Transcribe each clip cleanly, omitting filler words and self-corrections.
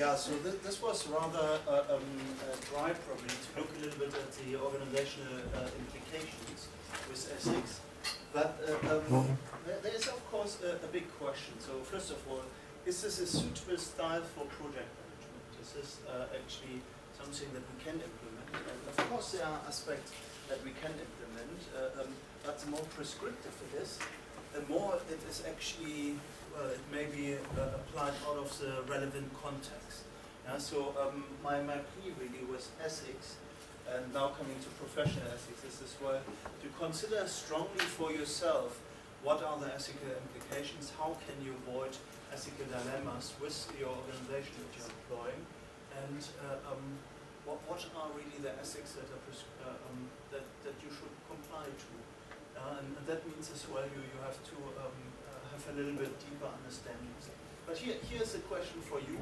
Yeah, so this was rather dry probably to look a little bit at the organizational implications with Essex. But there is of course a big question. So first of all, is this a suitable style for project management? Is this actually something that we can implement? And of course there are aspects that we can implement, but the more prescriptive it is, the more it is actually, well, it may be applied out of the relevant context. Yeah, so my plea really was Essex, and now coming to professional ethics is as well, to consider strongly for yourself what are the ethical implications, how can you avoid ethical dilemmas with your organization that you're employing, and what are really the ethics that are that you should comply to. And that means as well you have to have a little bit deeper understanding. But here's a question for you.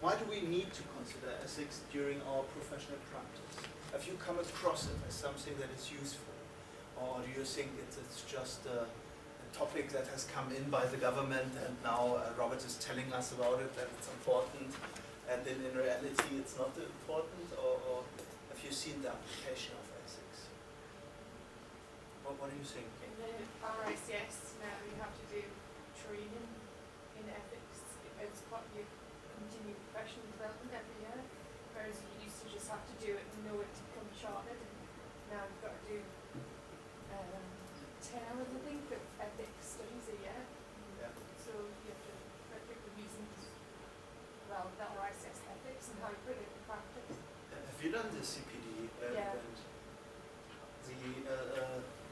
Why do we need to consider ethics during our professional practice? Have you come across it as something that is useful? Or do you think it's just a topic that has come in by the government and now Robert is telling us about it, that it's important, and then in reality it's not important? Or have you seen the application of ethics? What do you think? In the RICS now you have to do training in ethics as part of your continued professional development every year, whereas you used to just have to do it and know it to become chartered, and now you've got to do 10 hours I think of ethics studies a year. Yeah. So you have to pick the reasons, well, that RICS ethics and how you put it in practice. Have you done the CPD? Yeah. And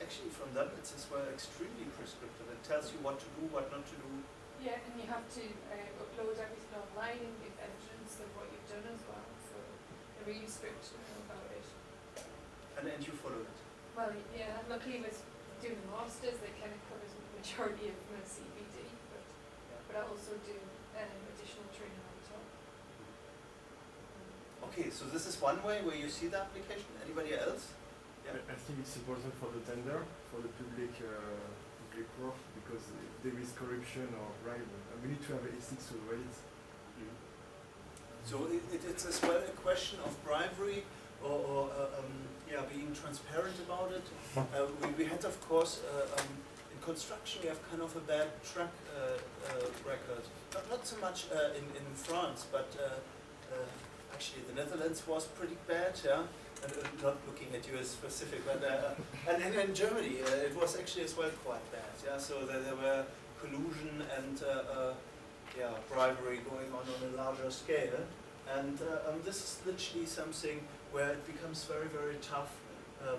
actually from that it's as well extremely prescriptive. It tells you what to do, what not to do. Yeah, and you have to upload everything online and give evidence of what you've done as well. So they're really strict about it. And you follow it? Well, yeah, luckily with doing the masters, they kind of covers the majority of my CPD, but I also do additional training on top. Okay, so this is one way where you see the application. Anybody else? Yeah. I think it's important for the tender, for the public work, because if there is corruption or bribery, we need to have ethics to avoid it. So it's as well a question of bribery or being transparent about it. We had, of course, in construction we have kind of a bad track record. Not so much in France, but actually the Netherlands was pretty bad, yeah. And not looking at you as specific, but and in Germany it was actually as well quite bad, yeah. So there were collusion and bribery going on a larger scale, and this is literally something where it becomes very, very tough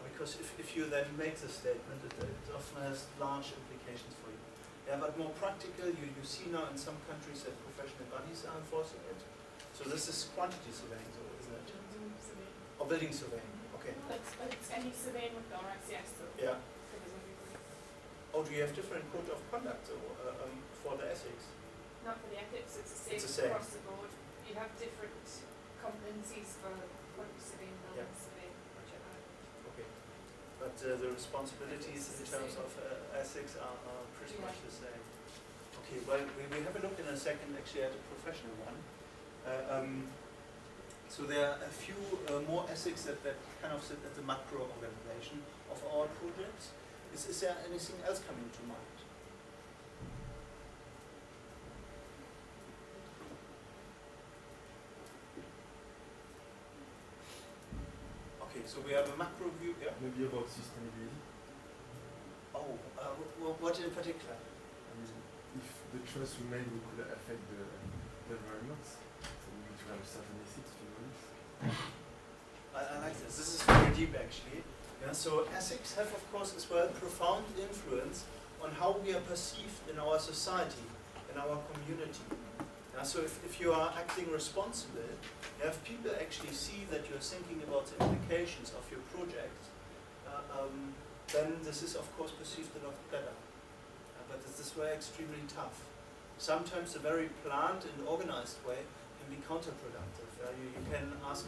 because if you then make the statement, it often has large implications for you. Yeah, but more practical, you see now in some countries that professional bodies are enforcing it. So this is quantity surveying, so isn't it? Or building surveying, okay. It's any surveying with the RICS, so yeah. covers everybody. Oh, do you have different code of conduct for the ethics? Not for the ethics, it's the It's the same same. across the board. You have different competencies for quantity surveying, building surveying, project management. Okay. But the responsibilities in terms of ethics are pretty much the same. Okay, well, we have a look in a second actually at a professional one. So there are a few more ethics that kind of sit at the macro organization of our projects. Is there anything else coming to mind? Okay, so we have a macro view. Yeah. Maybe about sustainability. Oh, what in particular? I mean, if the choice we made, we could affect the environment. So we need to have a certain ethics. I like this. This is very deep, actually. Yeah, so ethics have, of course, as well profound influence on how we are perceived in our society, in our community. Yeah, so if you are acting responsible, if people actually see that you're thinking about the implications of your project, then this is, of course, perceived a lot better. But this is very extremely tough. Sometimes a very planned and organized way can be counterproductive. You can ask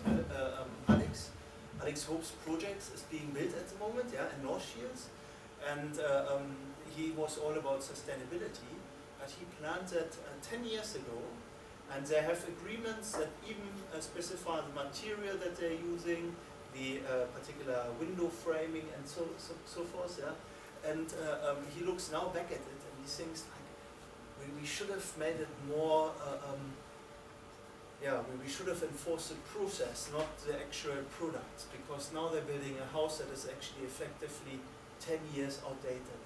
Alex Hope's project is being built at the moment, yeah, in North Shields, and he was all about sustainability, but he planned that 10 years ago, And they have agreements that even specify the material that they're using, the particular window framing, and so forth. Yeah? And he looks now back at it and he thinks, like, we should have made it more. We should have enforced the process, not the actual product, because now they're building a house that is actually effectively 10 years outdated.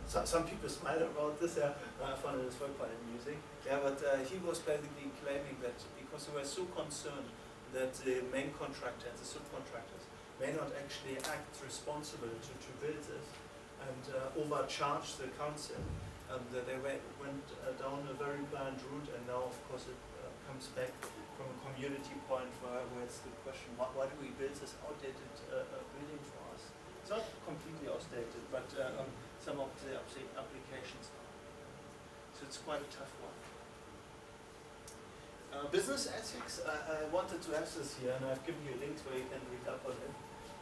Some people smile about this. I found it as well quite amusing. Yeah, but he was basically claiming that because they were so concerned that the main contractor and the subcontractors may not actually act responsible to build this and overcharge the council, that they went down a very blind route, and now of course it comes back from a community point where it's the question, why do we build this outdated building for us? It's not completely outdated, but some of the applications are. So it's quite a tough one. Business ethics, I wanted to have this here, and I've given you links where you can read up on it.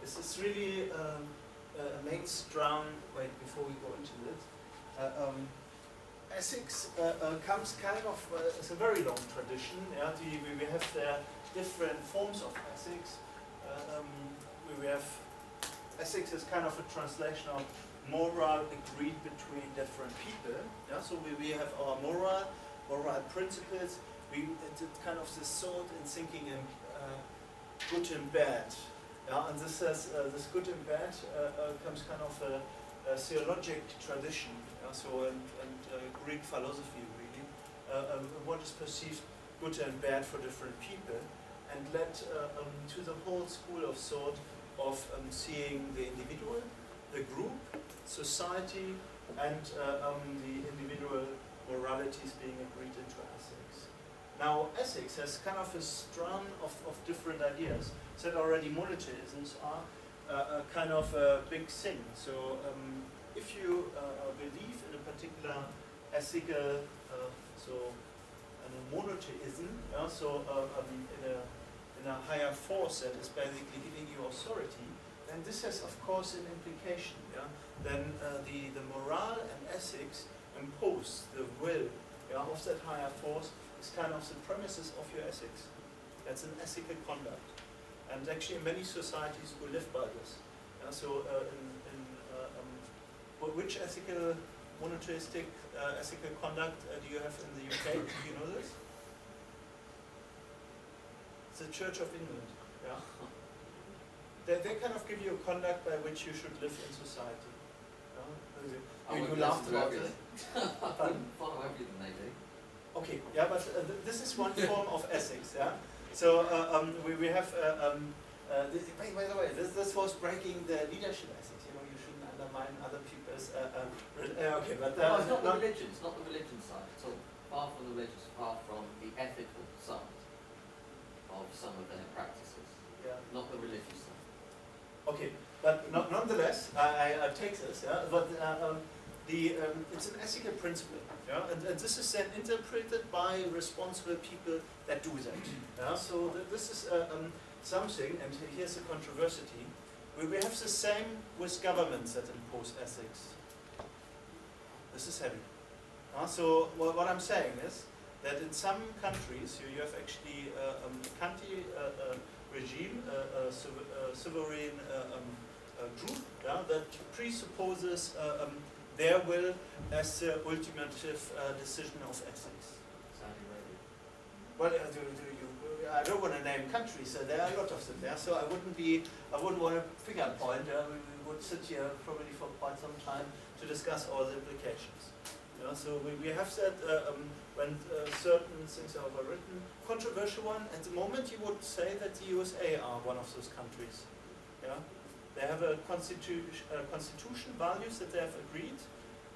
This is really a main strong, wait, before we go into it. Ethics comes kind of, it's a very long tradition. Yeah? We have the different forms of ethics. We have ethics is kind of a translation of moral agreed between different people. Yeah? So we have our moral principles. It's kind of this thought in thinking in good and bad. Yeah? And this says this good and bad comes kind of a theologic tradition. So and Greek philosophy really, what is perceived good and bad for different people, and led to the whole school of thought of seeing the individual, the group, society, and the individual moralities being agreed into ethics. Now ethics has kind of a strand of different ideas. Said already monetarisms are a kind of a big thing. So if you believe in a particular ethical, in a monotheism, in a higher force that is basically giving you authority, then this has of course an implication. Yeah? Then the morale and ethics impose the will of that higher force is kind of the premises of your ethics. That's an ethical conduct. And actually in many societies we live by this. Which ethical, monotheistic ethical conduct do you have in the UK? Do you know this? It's the Church of England. Yeah. They kind of give you a conduct by which you should live in society. You laughed about it. I wouldn't follow everything they do. Okay, yeah, but this is one form of ethics. Yeah. So we have. By the way, this was breaking the leadership ethics. You shouldn't undermine other people's. Okay, but no, it's not the religion. It's not the religion side. It's all far from the religious, far from the ethical side of some of their practices. Yeah. Not the religious side. Okay, but nonetheless, I take this. Yeah, but it's an ethical principle. Yeah, and this is then interpreted by responsible people that do that. Yeah, so this is something, and here's the controversy. We have the same with governments that impose ethics. This is heavy. So what I'm saying is that in some countries you have actually a country regime, sovereign group that presupposes their will as the ultimate decision of ethics. Saudi Arabia. Well, I don't want to name countries. There are a lot of them there. So I wouldn't want to pick a point. We would sit here probably for quite some time to discuss all the implications. So we have said when certain things are overwritten. Controversial one at the moment, you would say that the USA are one of those countries. Yeah, they have a constitution, values that they have agreed.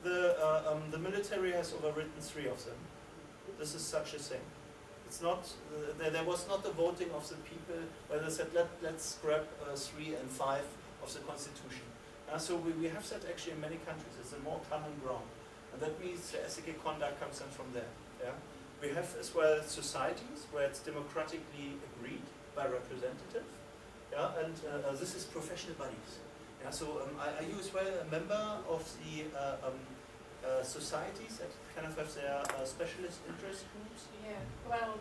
The military has overwritten 3 of them. This is such a thing. It's not. There was not the voting of the people where they said let's scrap 3 and 5 of the constitution. So we have that actually in many countries. It's a more common ground, and that means the ethical conduct comes in from there. Yeah, we have as well societies where it's democratically agreed by representative. Yeah, and this is professional bodies. Yeah, so are you as well a member of the societies that kind of have their specialist interest groups? Yeah, well,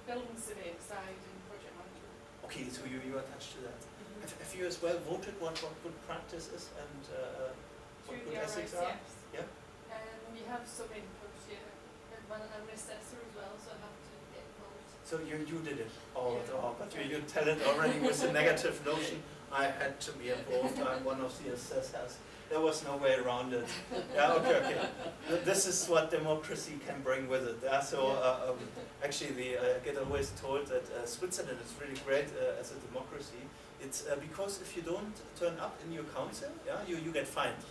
building surveying side and project management. Okay, so you are attached to that. Have you as well voted what good practice is and what Through good the ethics RICS, are? yes. Yeah. We have some input, yeah. And well, I'm an assessor as well, so I have to get involved. So you did it, Yeah. but you tell it already with a negative notion. I had to be involved. I'm one of the assessors. There was no way around it. Yeah, okay. This is what democracy can bring with it. Yeah, so actually, I get always told that Switzerland is really great as a democracy. It's because if you don't turn up in your council, yeah, you get fined,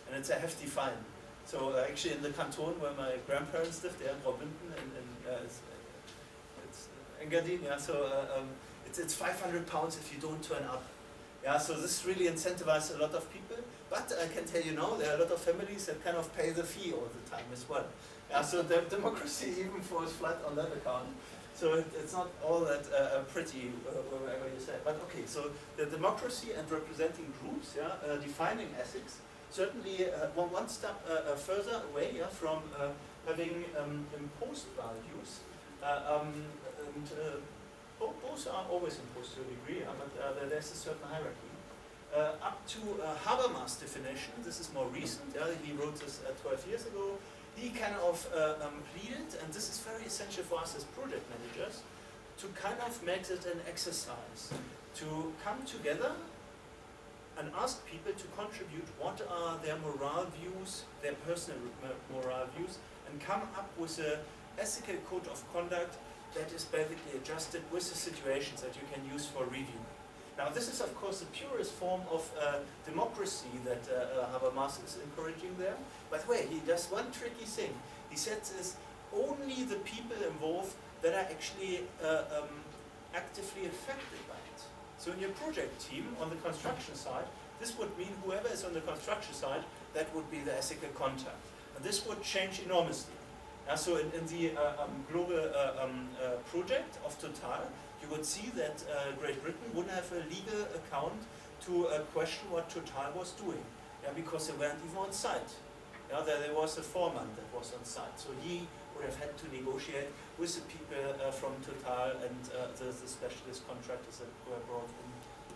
and it's a hefty fine. So actually, in the canton where my grandparents lived, there in Graubünden, it's Engadin, yeah. So it's £500 if you don't turn up. Yeah, so this really incentivizes a lot of people. But I can tell you now, there are a lot of families that kind of pay the fee all the time as well. Yeah, so the democracy even falls flat on that account. So it's not all that pretty, whatever you say. But okay, so the democracy and representing groups, yeah, defining ethics, certainly one step further away, yeah, from having imposed values. Both are always imposed to a degree, but there's a certain hierarchy. Up to Habermas' definition, this is more recent, he wrote this 12 years ago. He kind of pleaded, and this is very essential for us as project managers, to kind of make it an exercise, to come together and ask people to contribute what are their moral views, their personal moral views, and come up with an ethical code of conduct that is basically adjusted with the situations that you can use for review. Now this is of course the purest form of democracy that Habermas is encouraging there. By the way, he does one tricky thing. He says is only the people involved that are actually actively affected by it. So in your project team on the construction side, this would mean whoever is on the construction side, that would be the ethical contact. And this would change enormously. So in the global project of Total, you would see that Great Britain wouldn't have a legal account to question what Total was doing, because they weren't even on site. There was a foreman that was on site, so he would have had to negotiate with the people from Total and the specialist contractors that were brought in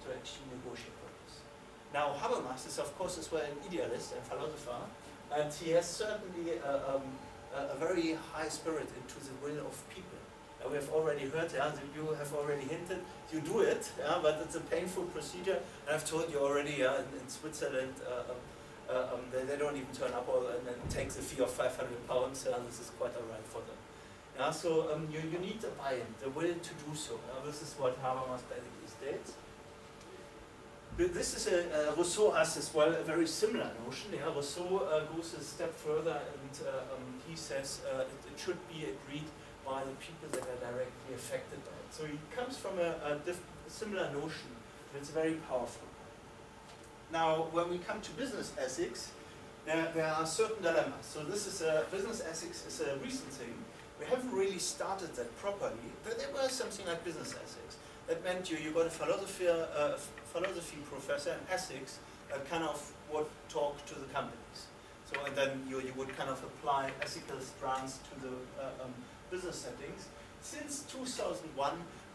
to actually negotiate for this. Now Habermas is of course as well an idealist and philosopher, and he has certainly a very high spirit into the will of people. We have already heard, you have already hinted, you do it, but it's a painful procedure. And I've told you already, in Switzerland, they don't even turn up and then take the fee of £500. This is quite alright for them. So you need a buy-in, the will to do so. This is what Habermas basically states. But this is Rousseau has as well a very similar notion. Rousseau goes a step further and he says it should be agreed by the people that are directly affected by it. So he comes from a similar notion, and it's very powerful. Now, when we come to business ethics, there are certain dilemmas. So this is business ethics is a recent thing. We haven't really started that properly, but there was something like business ethics. That meant you got a philosophy professor in ethics that kind of would talk to the companies. So and then you would kind of apply ethical strands to the business settings. Since 2001,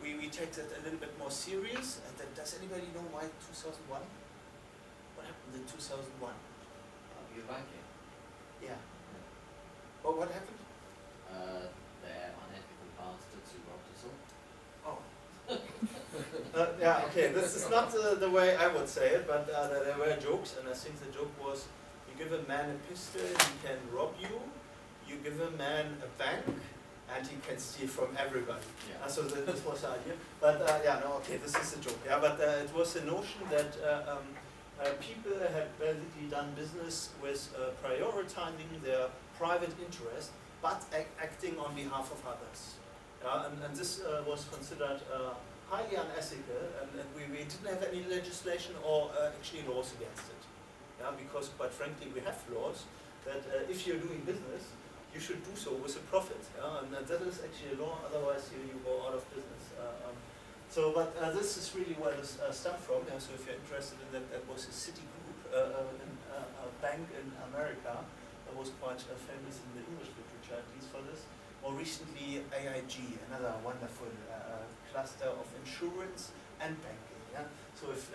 we take that a little bit more serious. And then, does anybody know why 2001? What happened in 2001? Your banking. Yeah. Well, what happened? Their unethical bastards who robbed us all. Oh. Yeah, okay, this is not the way I would say it, but there were jokes, and I think the joke was, you give a man a pistol, he can rob you. You give a man a bank, and he can steal from everybody. Yeah. So this was the idea. But okay, this is a joke. Yeah, but it was a notion that people had basically done business with prioritizing their private interest, but acting on behalf of others. And this was considered highly unethical, and we didn't have any legislation or actually laws against it. Because quite frankly, we have laws that if you're doing business, you should do so with a profit, and that is actually a law, otherwise you go out of business. But this is really where this stemmed from. So if you're interested in that, that was a Citigroup, a bank in America, was quite famous in the English literature, at least for this. More recently, AIG, another wonderful cluster of insurance and banking. Yeah? So if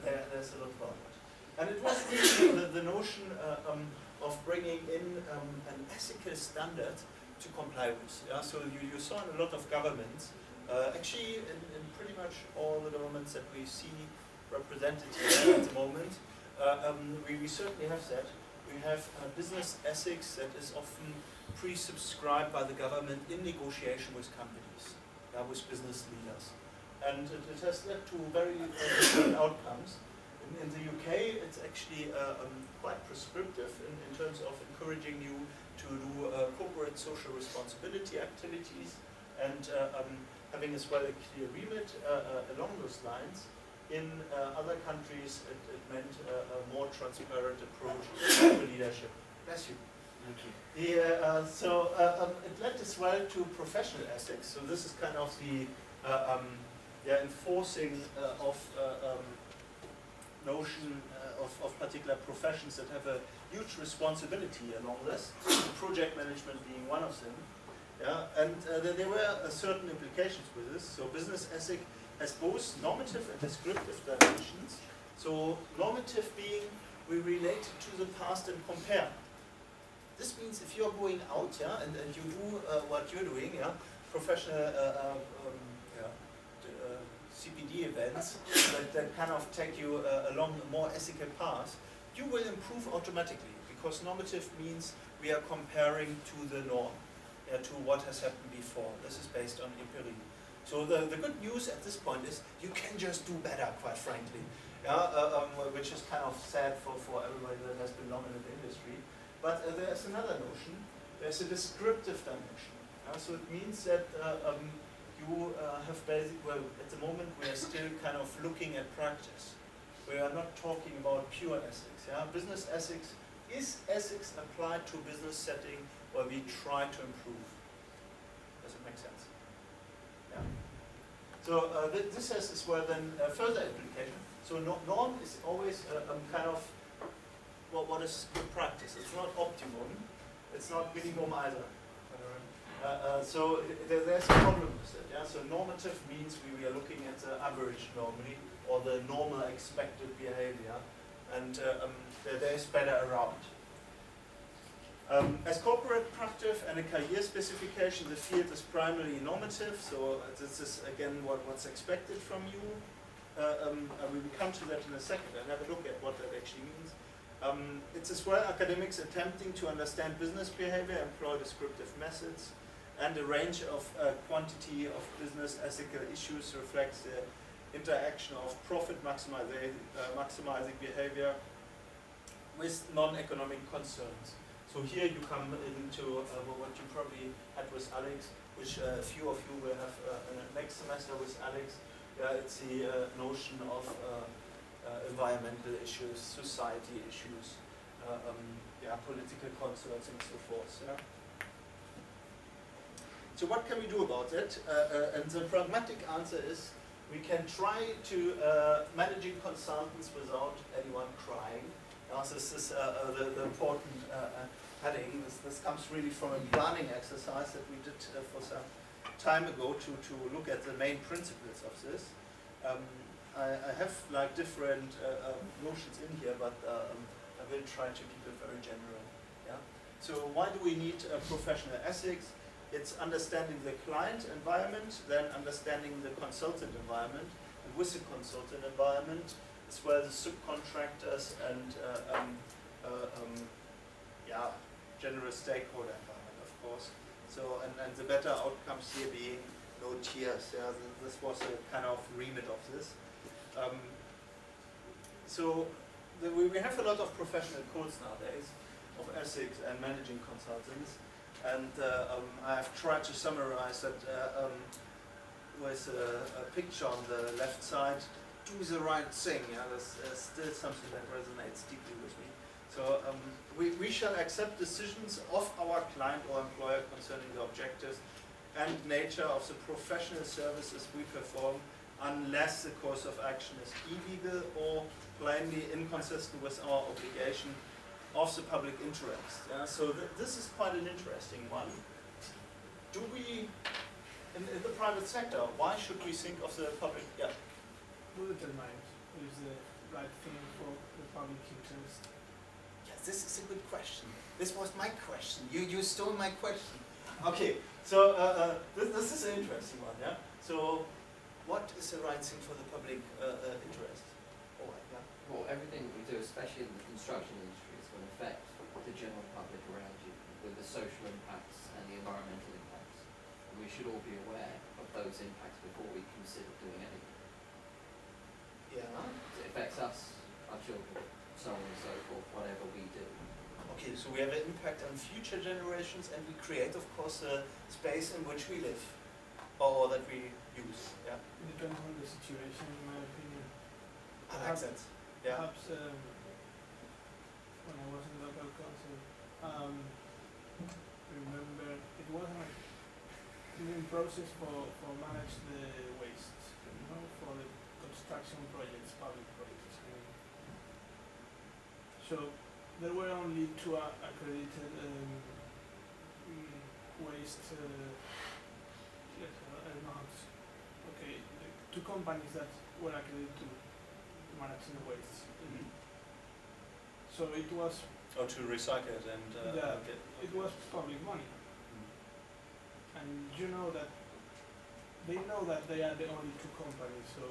there's a lot about it. And it was really the notion of bringing in an ethical standard to comply with. Yeah? So you saw in a lot of governments, actually in pretty much all the governments that we see represented here at the moment, we certainly have that. We have business ethics that is often pre-subscribed by the government in negotiation with companies, with business leaders. And it has led to very different outcomes. In the UK, it's actually quite prescriptive in terms of encouraging you to do corporate social responsibility activities and having as well a clear remit along those lines. In other countries, it meant a more transparent approach to leadership. Bless you. Thank you. It led as well to professional ethics. So this is kind of the enforcing of notion of particular professions that have a huge responsibility along this, project management being one of them. Yeah, and there were certain implications with this. So business ethic has both normative and descriptive dimensions. So normative being we relate to the past and compare. This means if you're going out, and you do what you're doing, professional CPD events that kind of take you along a more ethical path, you will improve automatically, because normative means we are comparing to the norm, to what has happened before. This is based on empiric. So the good news at this point is you can just do better, quite frankly, which is kind of sad for everybody that has been long in the industry. But there's another notion. There's a descriptive dimension. So it means that you have at the moment we are still kind of looking at practice. We are not talking about pure ethics. Business ethics is ethics applied to a business setting where we try to improve. Does it make sense? Yeah. So this has as well then further implication. So norm is always kind of what is good practice. It's not optimum. It's not minimum either. So there's a problem with it. So normative means we are looking at the average normally, or the normal expected behavior, and there's better around. As corporate practice and a career specification, the field is primarily normative, so this is again what's expected from you. We will come to that in a second and have a look at what that actually means. It's as well academics attempting to understand business behavior, employ descriptive methods, and a range of quantity of business ethical issues reflects the interaction of profit maximizing behavior with non-economic concerns. So here you come into what you probably had with Alex, which a few of you will have next semester with Alex. It's the notion of environmental issues, society issues, political concerns and so forth. So what can we do about it? And the pragmatic answer is we can try to managing consultants without anyone crying. This is the important heading. This comes really from a planning exercise that we did for some time ago to look at the main principles of this. I have like different notions in here, but I will try to keep it very general. So why do we need professional ethics? It's understanding the client environment, then understanding the consultant environment, and with the consultant environment, as well as the subcontractors and general stakeholder environment, of course. So and the better outcomes here being no tears. This was a kind of remit of this. We have a lot of professional codes nowadays of ethics and managing consultants. And I have tried to summarize that with a picture on the left side. Do the right thing. There's still something that resonates deeply with me. So we shall accept decisions of our client or employer concerning the objectives and nature of the professional services we perform, unless the course of action is illegal or plainly inconsistent with our obligation of the public interest. So this is quite an interesting one. Do we, in the private sector, why should we think of the public? Yeah. Who determines who is the right thing for the public interest? Yes, this is a good question. This was my question. You stole my question. Okay, so this is an interesting one. Yeah. So, what is the right thing for the public interest? Oh, yeah. Well, everything we do, especially in the construction industry, is going to affect the general public around you with the social impacts and the environmental impacts. And we should all be aware of those impacts before we consider doing anything. Yeah. It affects us, our children, so on and so forth, whatever we do. Okay, so we have an impact on future generations, and we create, of course, a space in which we live, or that we use. Yeah. It depends on the situation, in my opinion. I like that. Yeah. Perhaps when I was in local council, remember it wasn't a clean process for manage the waste, for the construction projects, public projects. So there were only two accredited waste amounts. Okay, the two companies that were accredited to manage the waste. Mm-hmm. So it was Or to recycle it and Yeah, get. it was public money, and you know that they know that they are the only two companies. So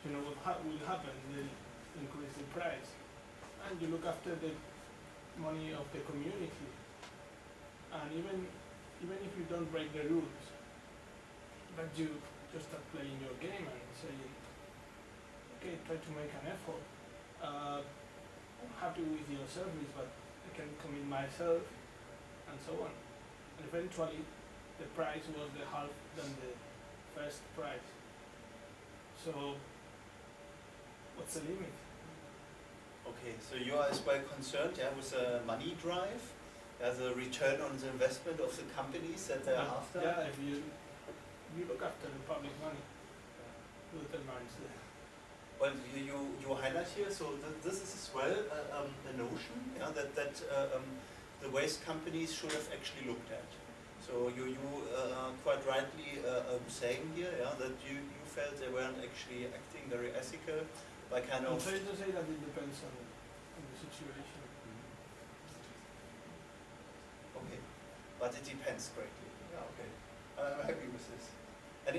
you know what will happen? They increase the price, and you look after the money of the community. And even if you don't break the rules, but you just start playing your game and say, okay, try to make an effort. I'm happy with your service, but I can commit myself, and so on. And eventually, the price was the half than the first price. So, what's the limit? Okay, so you are as well concerned, yeah, with the money drive, the return on the investment of the companies that they are after. Yeah, if you look after the public money, who determines the. Well, you highlight here, so this is as well a notion, yeah, that the waste companies should have actually looked at. So you quite rightly saying here, yeah, that you felt they weren't actually acting very ethical by kind I'm of. trying to say that it depends on the situation. Okay, but it depends greatly. Yeah, okay, I'm happy with this.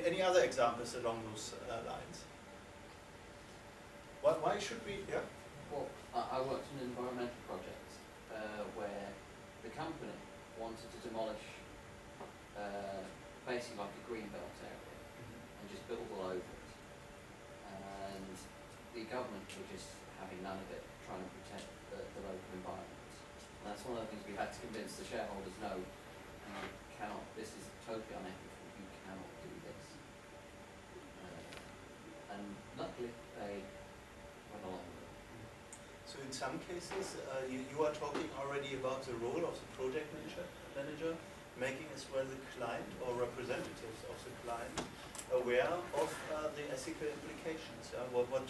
Any other examples along those lines? Why should we? Yeah. Well, I worked on an environmental project where the company wanted to demolish basically like a greenbelt area and just build all over it. And the government were just having none of it, trying to protect the local environment. And that's one of the things we had to convince the shareholders, no, you cannot, this is totally unethical, you cannot do this. And luckily they went along with it. So in some cases, you are talking already about the role of the project manager, making as well the client or representatives of the client aware of the ethical implications. What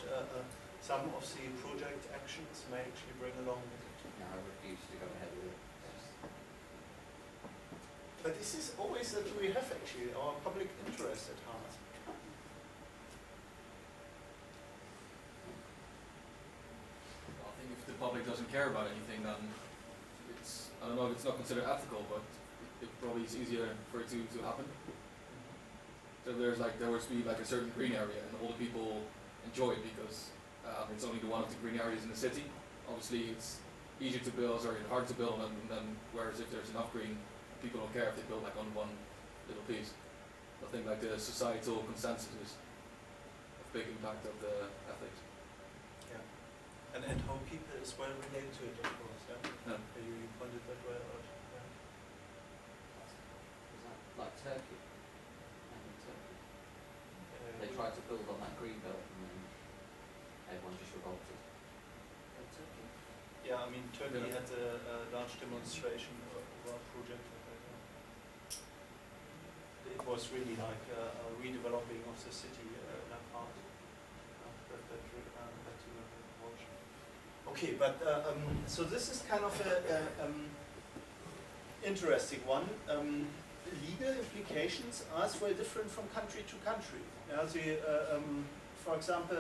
some of the project actions may actually bring along with it. No, I refuse to go ahead with it. But this is always that we have actually our public interest at heart. I think if the public doesn't care about anything, then it's, I don't know if it's not considered ethical, but it probably is easier for it to happen. So there would be like a certain green area, and all the people enjoy it because it's only the one of the green areas in the city. Obviously, it's easier to build, or hard to build, and then whereas if there's enough green, people don't care if they build like on one little piece. I think like the societal consensus is a big impact of the ethics. And how people as well relate to it, of course. Yeah? Yeah. You pointed that well out. Yeah. Is that like Turkey? They tried to build on that green belt and then everyone just revolted. Yeah, I mean, Turkey had a large demonstration of our project. It was really like a redeveloping of the city in that part. That to watch. Okay, but so this is kind of a interesting one. Legal implications are very different from country to country. Yeah, for example,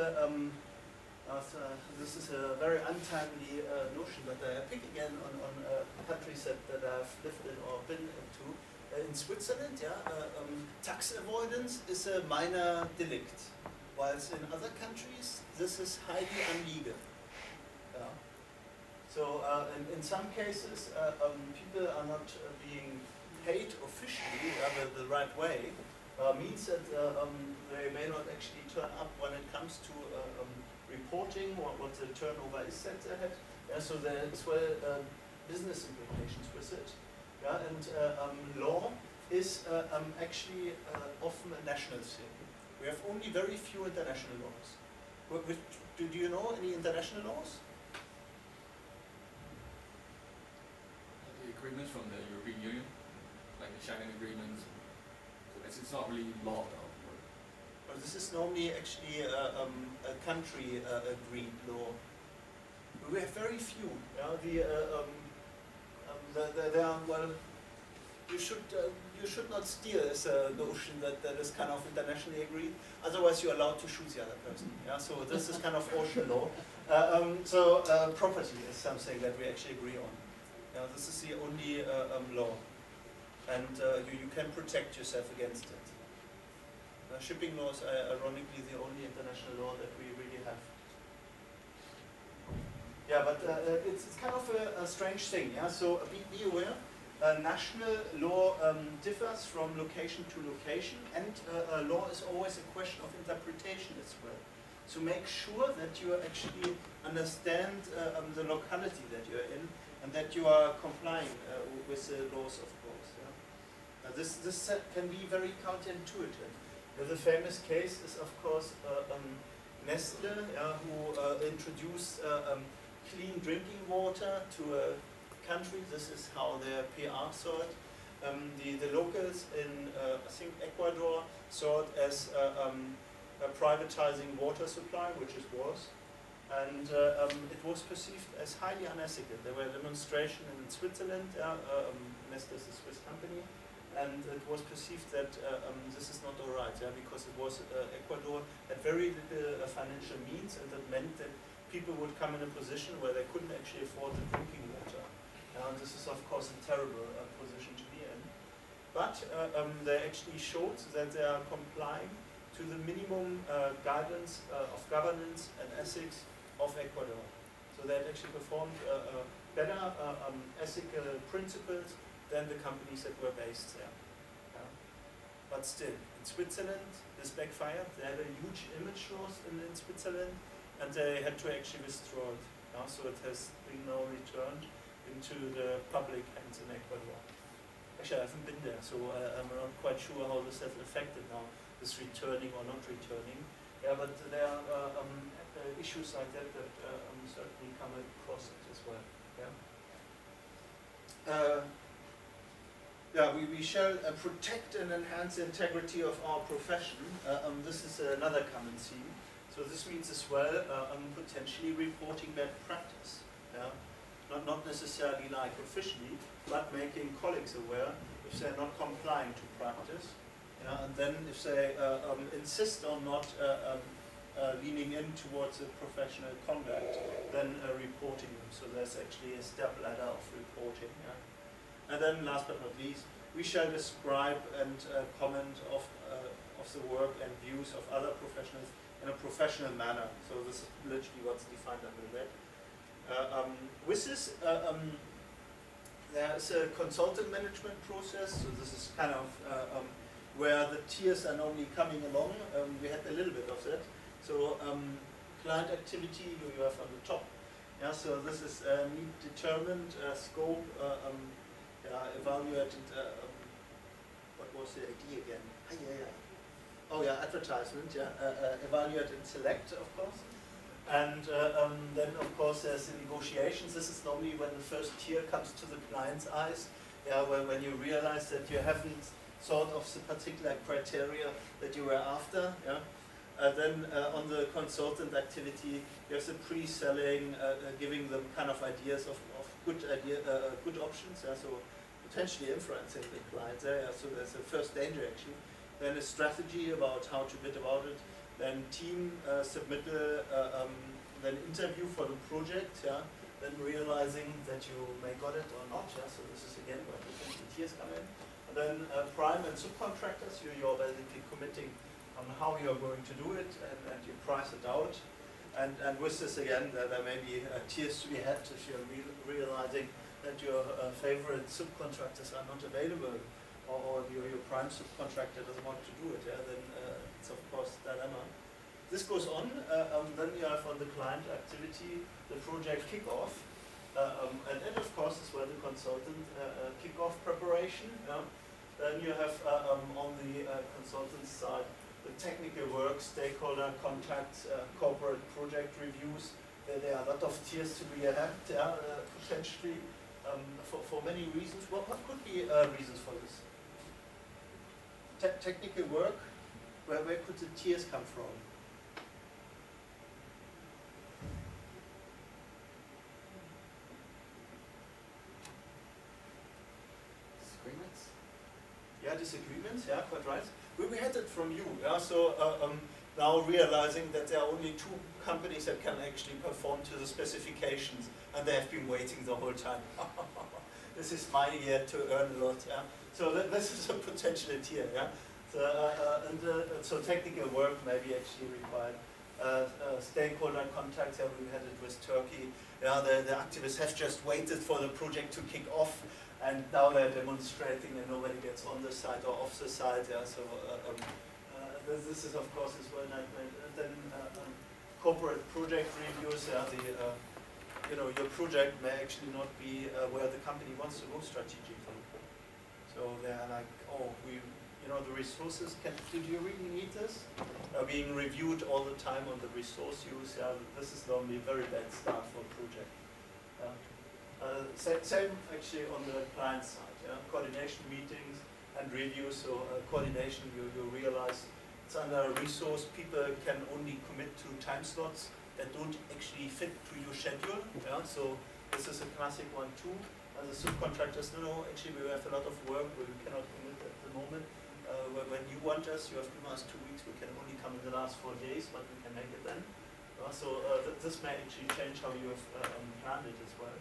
this is a very untimely notion, but I pick again on countries that I've lived in or been into. In Switzerland, tax avoidance is a minor delict, whilst in other countries this is highly illegal. Yeah. So in some cases, people are not being paid officially the right way, means that they may not actually turn up when it comes to reporting what the turnover is that they had. Yeah, so there's business implications with it. Yeah, and law is actually often a national thing. We have only very few international laws. Do you know any international laws? The agreements from the European Union, like the Schengen Agreement, it's not really law though. Well, this is normally actually a country agreed law. We have very few. Yeah? There are, well, you should not steal as a notion that is kind of internationally agreed. Otherwise, you're allowed to shoot the other person. Yeah, so this is kind of ocean law. Property is something that we actually agree on. Yeah, this is the only law, and you can protect yourself against it. Shipping laws are ironically the only international law that we really have. Yeah, but it's kind of a strange thing. Yeah, so be aware. National law differs from location to location, and law is always a question of interpretation as well. So make sure that you actually understand the locality that you're in, and that you are complying with the laws, of course. Yeah? This can be very counterintuitive. The famous case is, of course, Nestle, who introduced clean drinking water to a country. This is how their PR saw it. The locals in, I think, Ecuador saw it as privatizing water supply, which it was. And it was perceived as highly unethical. There were demonstrations in Switzerland. Nestle is a Swiss company. And it was perceived that this is not all right, because it was Ecuador had very little financial means, and that meant that people would come in a position where they couldn't actually afford the drinking water. And this is, of course, a terrible position to be in. But they actually showed that they are complying to the minimum guidance of governance and ethics of Ecuador. So they had actually performed better ethical principles than the companies that were based there. Yeah. But still, in Switzerland, this backfired. They had a huge image loss in Switzerland, and they had to actually withdraw it. Yeah. So it has been now returned into the public hands in Ecuador. Actually, I haven't been there, so I'm not quite sure how this has affected now, this returning or not returning. Yeah, but there are issues like that certainly come across it as well. Yeah. We shall protect and enhance the integrity of our profession. This is another common theme. So this means as well potentially reporting bad practice. Yeah? Not necessarily like officially, but making colleagues aware if they're not complying to practice. Yeah? And then if they insist on not leaning in towards a professional conduct, then reporting them. So there's actually a step ladder of reporting. Yeah? And then last but not least, we shall describe and comment of the work and views of other professionals in a professional manner. So this is literally what's defined under that. With this, there is a consultant management process. So this is kind of where the tiers are normally coming along. We had a little bit of that. So client activity you have on the top. Yeah, so this is need determined scope, evaluated. What was the idea again? Oh yeah, advertisement. Yeah, evaluate and select, of course. And then, of course, there's the negotiations. This is normally when the first tier comes to the client's eyes. Yeah, when you realize that you haven't thought of the particular criteria that you were after. Yeah. Then on the consultant activity, there's the pre-selling, giving them kind of ideas of good options, so potentially influencing the client there. So there's the first danger actually. Then a strategy about how to bid about it. Then team submittal, then interview for the project, then realizing that you may got it or not, so this is again where the tiers come in. And then prime and subcontractors, you're basically committing on how you're going to do it, and you price it out. And with this again, there may be tiers to be had if you're realizing that your favorite subcontractors are not available, or your prime subcontractor doesn't want to do it, then it's of course a dilemma. This goes on, then you have on the client activity the project kickoff, and then of course as well the consultant kickoff preparation. Then you have on the consultant side the technical work, stakeholder contacts, corporate project reviews. There are a lot of tiers to be had potentially for many reasons. What could be reasons for this? Technical work, where could the tiers come from? Disagreements? Yeah, disagreements, yeah, quite right. We had it from you, so now realizing that there are only 2 companies that can actually perform to the specifications, and they have been waiting the whole time. This is my year to earn a lot, So this is a potential tier, So technical work may be actually required. Stakeholder contacts, we had it with Turkey. The activists have just waited for the project to kick off, and now they're demonstrating and nobody gets on the side or off the side. So this is of course as well nightmare. And then corporate project reviews. Your project may actually not be where the company wants to go strategically. So they're like, oh, the resources, do you really need this? Being reviewed all the time on the resource use, this is normally a very bad start for a project. Same actually on the client side, coordination meetings and reviews. So coordination, you realize it's under a resource, people can only commit to time slots that don't actually fit to your schedule. So this is a classic one too. As a subcontractors, actually we have a lot of work where we cannot commit at the moment. When you want us, you have given us 2 weeks, we can only come in the last 4 days, but we can make it then. So this may actually change how you have planned it as well.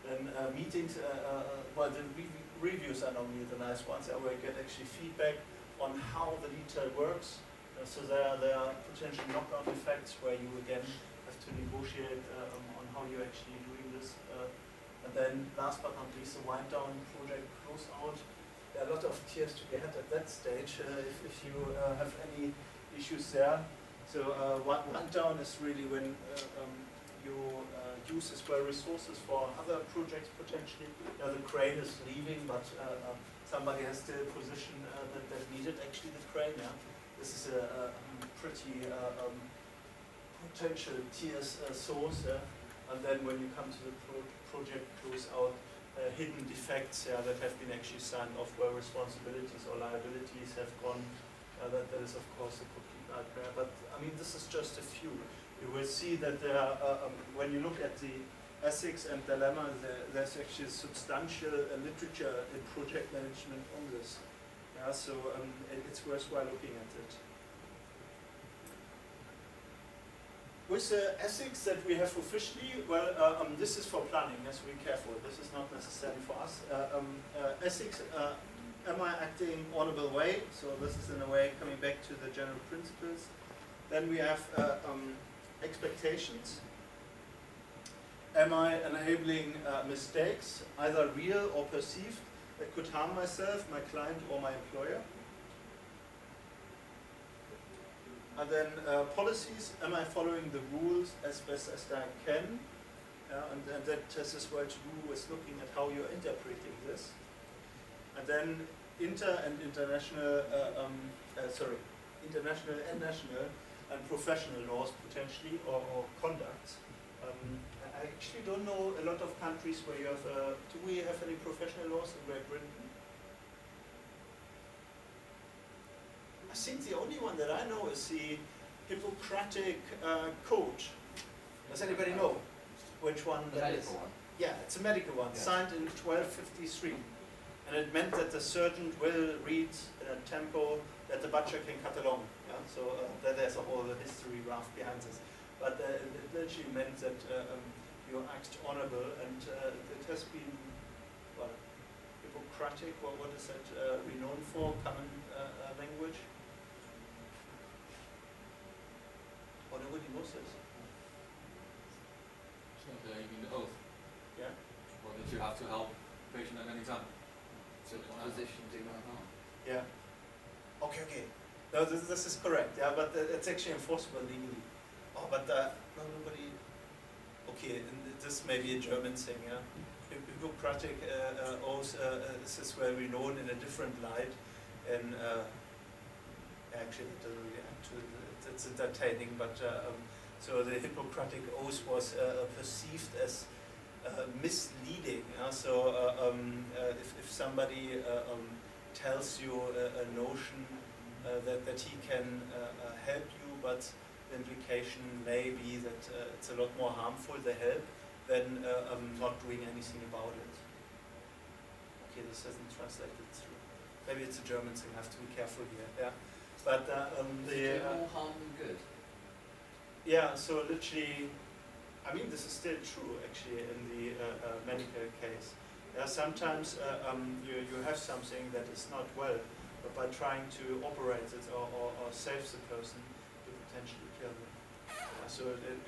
Then meetings, the reviews are normally the nice ones, where you get actually feedback on how the detail works. So there are potential knock-on effects where you again have to negotiate on how you're actually doing this. And then last but not least, the wind down project close out. There are a lot of tiers to be had at that stage if you have any issues there. So wind down is really when you use as well resources for other projects potentially. The crane is leaving, but somebody has still a position that needed actually the crane. This is a pretty potential tiers source. And then when you come to the project close out, hidden defects that have been actually signed off where responsibilities or liabilities have gone. That is of course a complete nightmare. But I mean, this is just a few. You will see that there are, when you look at the ethics and dilemma, there's actually substantial literature in project management on this. So it's worthwhile looking at it. With the ethics that we have officially, well, this is for planning, so be careful. This is not necessarily for us. Ethics, am I acting honorable way? So this is in a way coming back to the general principles. Then we have expectations. Am I enabling mistakes, either real or perceived, that could harm myself, my client, or my employer? And then policies, am I following the rules as best as I can? And that has as well to do with looking at how you're interpreting this. And then international and national and professional laws potentially, or conduct. I actually don't know a lot of countries where you have, do we have any professional laws in Great Britain? I think the only one that I know is the Hippocratic Code. Does anybody know which one The that is? medical one. Yeah, it's a medical one, Yeah. signed in 1253. And it meant that the surgeon will read in a tempo that the butcher can cut along. Yeah? So there's a whole history raft behind this. But it literally meant that you act honorable, and it has been, well, Hippocratic, what is that renowned for? Common language? Oh, nobody knows this. It's not you mean the oath, Yeah? or that you have to help the patient at any time. So Physician do no harm. Yeah. Okay. No, this is correct. Yeah, but it's actually enforceable legally. Oh, but no, nobody. Okay, and this may be a German thing. Yeah. Hippocratic oath. This is well renowned in a different light, and actually it doesn't really add to it. It's entertaining, but so the Hippocratic oath was perceived as misleading. So if somebody tells you a notion that he can help you, but the implication may be that it's a lot more harmful, the help, than not doing anything about it. Okay, this hasn't translated through. Maybe it's a German thing, I have to be careful here. Yeah, but Do more harm than good. yeah, so literally, I mean, this is still true actually in the medical case. Sometimes you have something that is not well, but by trying to operate it or save the person, you potentially kill them. So it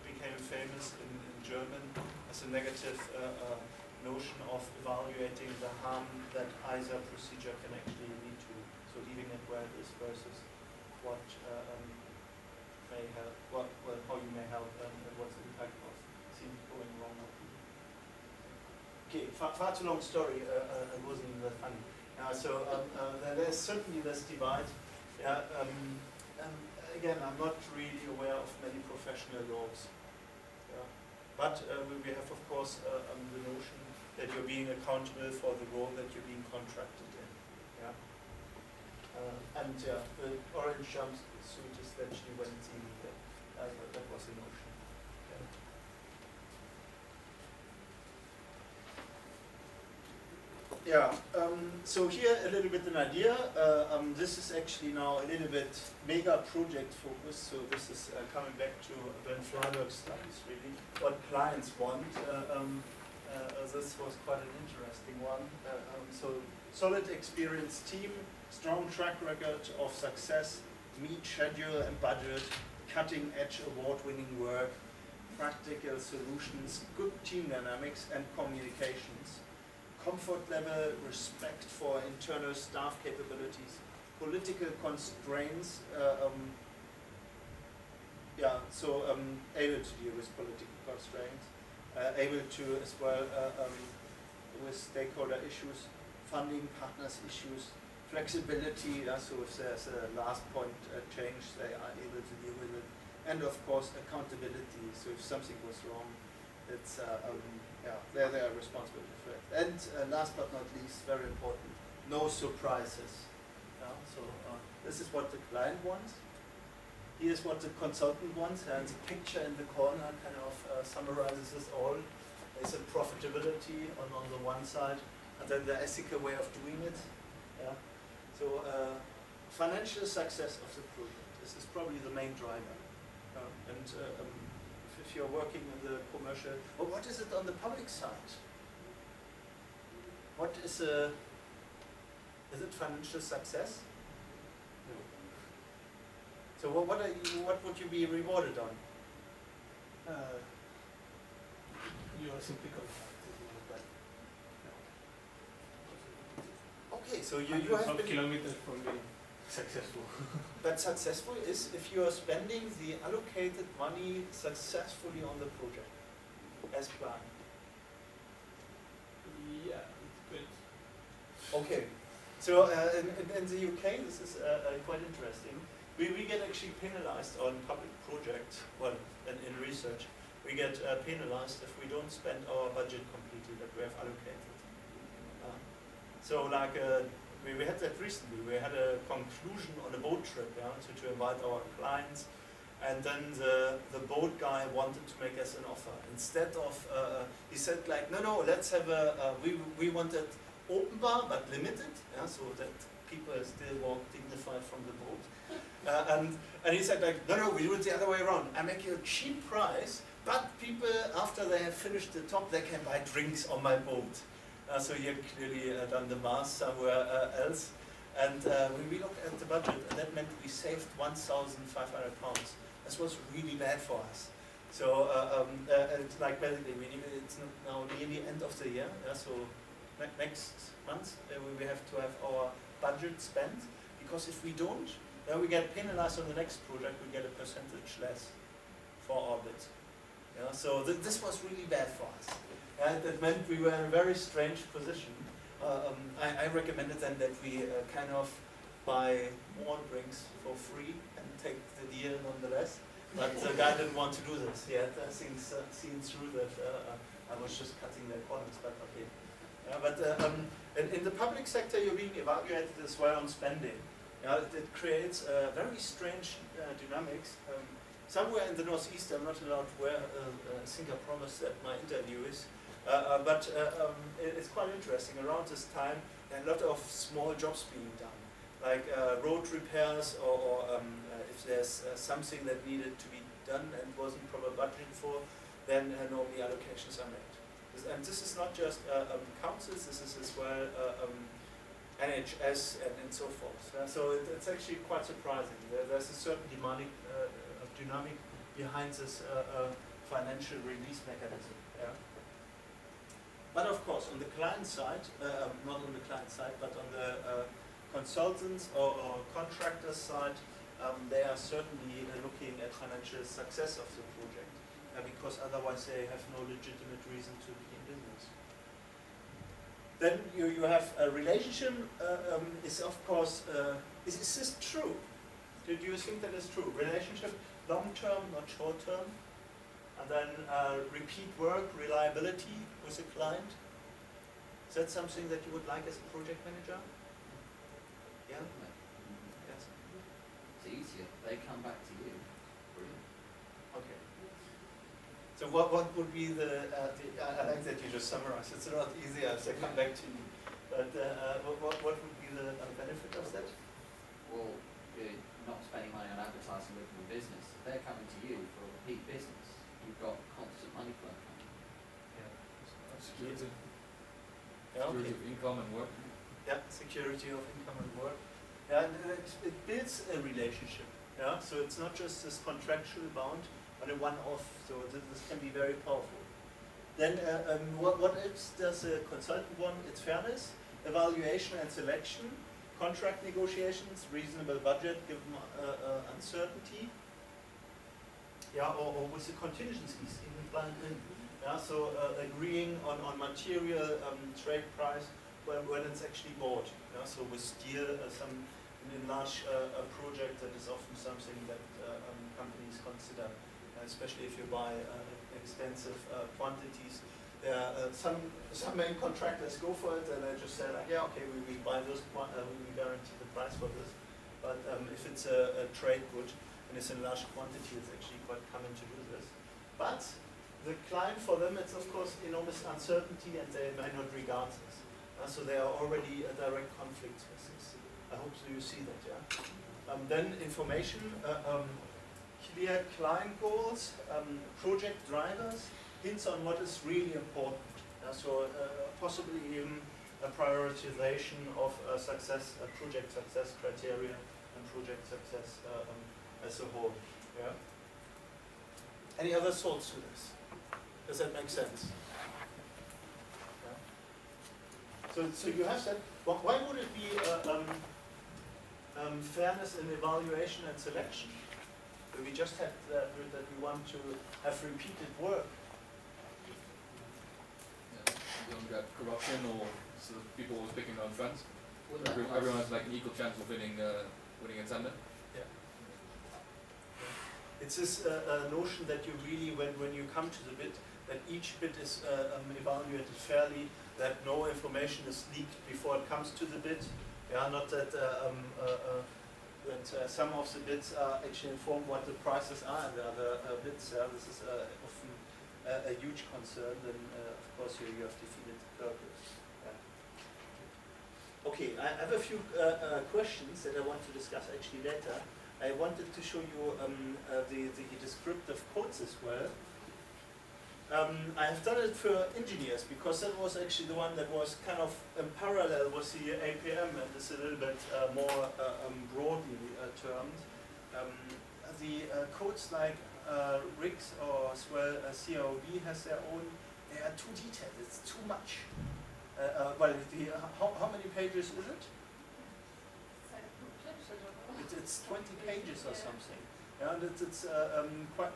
became famous in German as a negative notion of evaluating the harm that either procedure can actually lead to. So leaving it where it is versus what may help, how you may help, and what's the impact of things going wrong. Okay, far too long story. It wasn't even that funny. So there's certainly this divide. Yeah. Again, I'm not really aware of many professional laws. Yeah. But we have, of course, the notion that you're being accountable for the role that you're being contracted in. Yeah. The orange jumpsuit is actually when it's illegal. That was the notion. Yeah, so here a little bit an idea. This is actually now a little bit mega project focused. So this is coming back to Ben Freiberg's studies, really. What clients want. This was quite an interesting one. So solid experienced team, strong track record of success, meet schedule and budget, cutting edge award-winning work, practical solutions, good team dynamics and communications. Comfort level, respect for internal staff capabilities, political constraints, able to deal with political constraints, able to as well with stakeholder issues, funding partners issues, flexibility, so if there's a last point change, they are able to deal with it, and of course accountability, so if something goes wrong, it's they're responsible for it. And last but not least, very important, no surprises. So this is what the client wants. Here's what the consultant wants, and the picture in the corner kind of summarizes this all. There's a profitability on the one side, and then the ethical way of doing it. Yeah. So financial success of the project. This is probably the main driver. If you're working in the commercial, well, what is it on the public side? What is it financial success? No. So what would you be rewarded on? You are simply contracted, but Okay, so you have been kilometers from being successful. But successful is if you are spending the allocated money successfully on the project, as planned. Yeah, it's good. Okay, so in the UK, this is quite interesting. We get actually penalized on public projects, well, in research. We get penalized if we don't spend our budget completely that we have allocated. So like we had that recently. We had a conclusion on a boat trip, yeah, to invite our clients, and then the boat guy wanted to make us an offer. Instead of, he said like, no, let's have we wanted open bar but limited, yeah, so that people still walk dignified from the boat. And he said like, no, we do it the other way around. I make you a cheap price, but people, after they have finished the top, they can buy drinks on my boat. So you clearly done the math somewhere else. And when we looked at the budget, that meant we saved £1,500. This was really bad for us. So it's like basically, it's now nearly end of the year. Yeah, so next month we have to have our budget spent, because if we don't, then we get penalized on the next project. We get a percentage less for our bid. Yeah, so this was really bad for us. That meant we were in a very strange position. I recommended then that we kind of buy more drinks for free and take the deal nonetheless. But the guy didn't want to do this. He had seen through that I was just cutting their corners, but okay. But in the public sector, you're being evaluated as well on spending. It creates very strange dynamics. Somewhere in the northeast, I'm not allowed to wear a Singer promise that my interview is. But it's quite interesting. Around this time, there are a lot of small jobs being done, like road repairs, or if there's something that needed to be done and wasn't proper budgeted for, then normally allocations are made. And this is not just councils, this is as well NHS and so forth. So it's actually quite surprising. There's a certain dynamic behind this financial release mechanism. Yeah? But of course, on the client side, not on the client side, but on the consultants or contractors side, they are certainly looking at financial success of the project, because otherwise they have no legitimate reason to be in business. Then you have a relationship, is of course, is this true? Do you think that is true? Relationship, long-term, not short-term? And then repeat work, reliability with a client. Is that something that you would like as a project manager? Yeah? Yes. It's easier. They come back to you. Brilliant. Okay. So what would be I like that you just summarized. It's a lot easier if they come back to you. But what would be the benefit of that? Well, you're not spending money on advertising with them business. If they're coming to you for a repeat business, you've got constant money flow coming. Security. Yeah, Security okay. of income and work. Yeah, security of income and work. Yeah, and it builds a relationship. Yeah, so it's not just this contractual bound, but a one-off. So this can be very powerful. Then what else does a consultant want? It's fairness, evaluation and selection, contract negotiations, reasonable budget given uncertainty. Yeah, or with the contingencies even planned in. Yeah, so agreeing on material trade price when it's actually bought. Yeah, so with steel, in large project, that is often something that companies consider, especially if you buy extensive quantities. Some main contractors go for it and they just say like, yeah, okay, we buy this, we guarantee the price for this. But if it's a trade good and it's in large quantity, it's actually quite common to do this. But the client, for them, it's of course enormous uncertainty, and they may not regard this. So they are already a direct conflict with this. I hope so you see that, yeah. Then information, clear client goals, project drivers, hints on what is really important. So possibly even a prioritization of project success criteria and project success as a whole. Yeah. Any other thoughts to this? Does that make sense? Yeah. So you have said, why would it be fairness in evaluation and selection? We just had that we want to have repeated work. Yeah. You don't get corruption or sort of people always picking their own friends. Wouldn't that Everyone has like an equal chance of winning a tender. It's this notion that you really, when you come to the bid, that each bid is evaluated fairly, that no information is leaked before it comes to the bid, Yeah, not that some of the bids are actually informed what the prices are and the other bids. This is often a huge concern. Then of course you have defeated the purpose. Yeah. Okay, I have a few questions that I want to discuss actually later. I wanted to show you the descriptive codes as well. I have done it for engineers because that was actually the one that was kind of in parallel with the APM and is a little bit more broadly termed. The codes like RIGS or as well CROB has their own, they are too detailed, it's too much. Well, how many pages is it? It's 20 pages or something. Yeah, and it's quite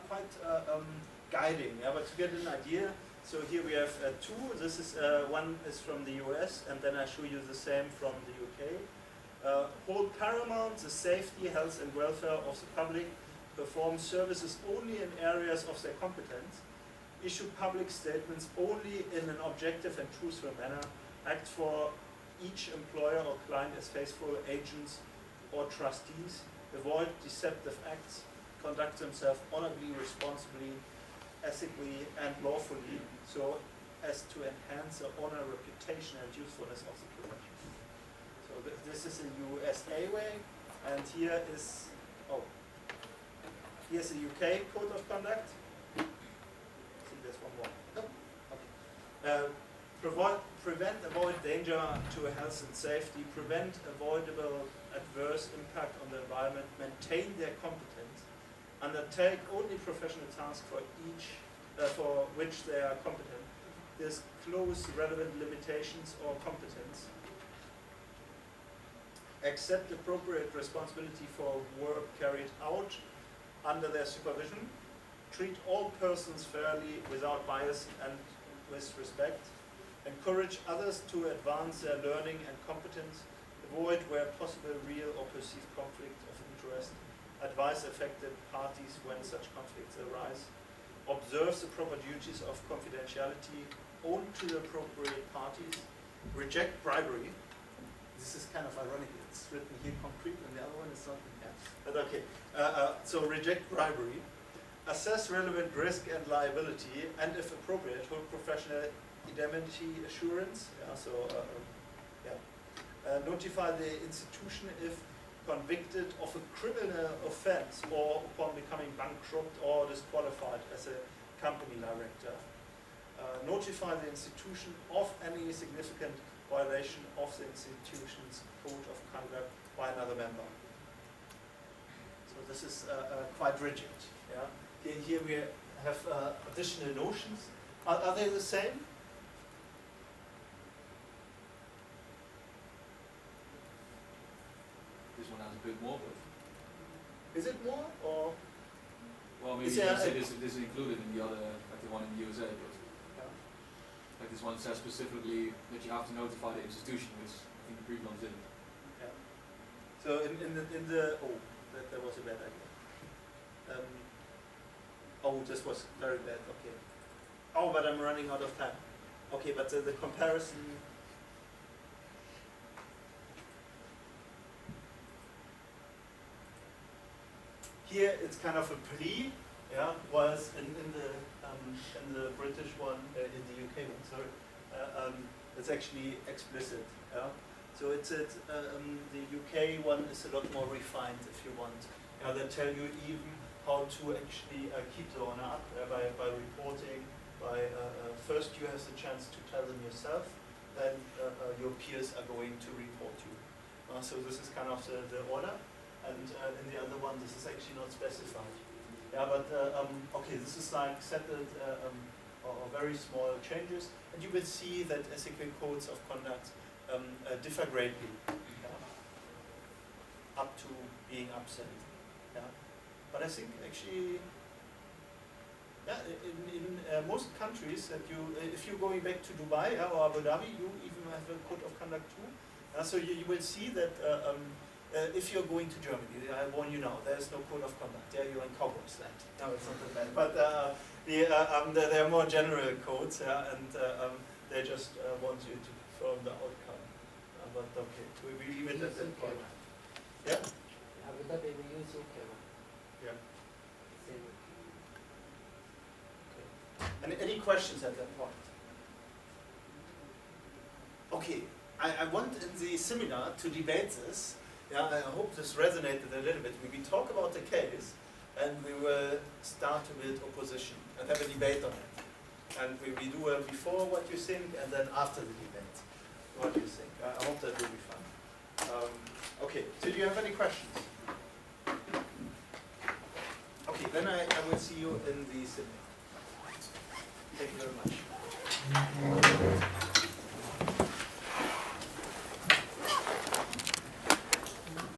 guiding. Yeah, but to get an idea, so here we have two. This is one is from the US, and then I show you the same from the UK. Hold paramount the safety, health, and welfare of the public. Perform services only in areas of their competence. Issue public statements only in an objective and truthful manner. Act for each employer or client as faithful agents or trustees. Avoid deceptive acts. Conduct themselves honorably, responsibly, ethically, and lawfully, so as to enhance the honor, reputation, and usefulness of the profession. So this is a USA way, and here is, here's a UK code of conduct. I think there's one more. No? Okay. Prevent, avoid danger to health and safety, prevent avoidable adverse impact on the environment, maintain their competence, undertake only professional tasks for which they are competent, disclose relevant limitations or competence, accept appropriate responsibility for work carried out under their supervision, treat all persons fairly without bias and with respect, encourage others to advance their learning and competence, avoid where possible real or perceived conflict of interest, advise affected parties when such conflicts arise, observe the proper duties of confidentiality owned to the appropriate parties, reject bribery. This is kind of ironic, it's written here concrete and the other one is not. Yeah. But okay, so reject bribery, assess relevant risk and liability, and if appropriate, hold professional indemnity assurance. Yeah, so notify the institution if convicted of a criminal offense or upon becoming bankrupt or disqualified as a company director. Notify the institution of any significant violation of the institution's code of conduct by another member. So this is quite rigid. Yeah? Here we have additional notions. Are they the same? This one has a bit more, but Is it more or? well, maybe Is you can there say this is included in the other, like the one in the USA, but like this one says specifically that you have to notify the institution, which I think the previous ones didn't. Yeah. So in the that was a bad idea. This was very bad. Okay. But I'm running out of time. Okay, but the comparison. Here it's kind of a plea, yeah. Whereas in the British one, in the UK one, sorry, it's actually explicit, yeah. So it's the UK one is a lot more refined, if you want. They tell you even how to actually keep the honor up by reporting. First you have the chance to tell them yourself, then your peers are going to report you. So this is kind of the order. And in the other one, this is actually not specified. Yeah, but okay, this is like settled or very small changes, and you will see that ethical codes of conduct differ greatly, up to being upset. Yeah, but I think actually, yeah, in most countries that if you're going back to Dubai or Abu Dhabi, you even have a code of conduct too. So you will see that. If you're going to Germany, I warn you now, there is no code of conduct. Yeah, you're in cowboys land. No, it's not that bad. But there are more general codes, and they just want you to perform the outcome. but okay, we leave it at that Using point. camera. Yeah? Abu Dhabi we using camera. Yeah. Same. Any questions at that point? Okay, I want in the seminar to debate this. Yeah, I hope this resonated a little bit. We talk about the case and we will start with opposition and have a debate on it. And we do before what you think and then after the debate what you think. I hope that will be fun. Okay, so do you have any questions? Okay, then I will see you in the seminar. Thank you very much.